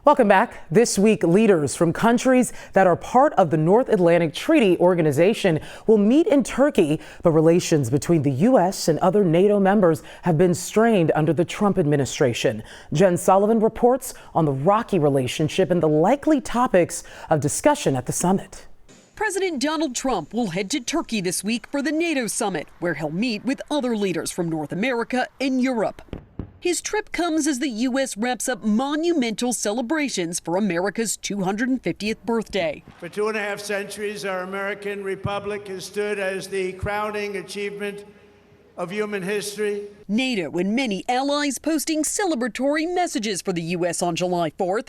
Welcome back. This week, leaders from countries that are part of the North Atlantic Treaty Organization will meet in Turkey, but relations between the U.S. and other NATO members have been strained under the Trump administration. Jen Sullivan reports on the rocky relationship and the likely topics of discussion at the summit. President Donald Trump will head to Turkey this week for the NATO summit, where he'll meet with other leaders from North America and Europe. His trip comes as the U.S. wraps up monumental celebrations for America's 250th birthday. For 2.5 centuries, our American republic has stood as the crowning achievement of human history. NATO and many allies posting celebratory messages for the U.S. on July 4th.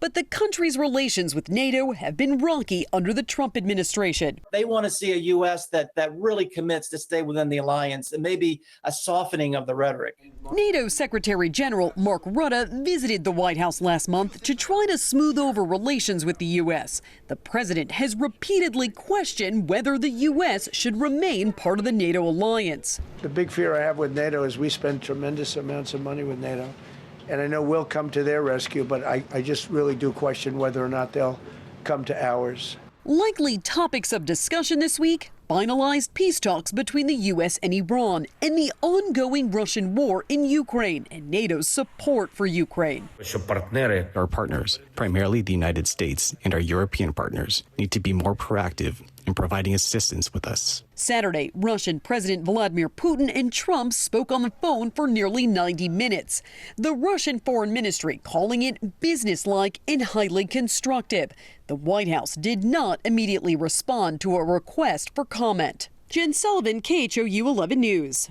But the country's relations with NATO have been rocky under the Trump administration. They want to see a U.S. that really commits to stay within the alliance and maybe a softening of the rhetoric. NATO Secretary General Mark Rutte visited the White House last month to try to smooth over relations with the U.S. The president has repeatedly questioned whether the U.S. should remain part of the NATO alliance. The big fear I have with NATO is we spend tremendous amounts of money with NATO. And I know we'll come to their rescue, but I just really do question whether or not they'll come to ours. Likely topics of discussion this week: finalized peace talks between the U.S. and Iran, and the ongoing Russian war in Ukraine, and NATO's support for Ukraine. Our partners, primarily the United States and our European partners, need to be more proactive in providing assistance with us. Saturday, Russian President Vladimir Putin and Trump spoke on the phone for nearly 90 minutes. The Russian Foreign Ministry calling it businesslike and highly constructive. The White House did not immediately respond to a request for comment. Jen Sullivan, KHOU 11 News.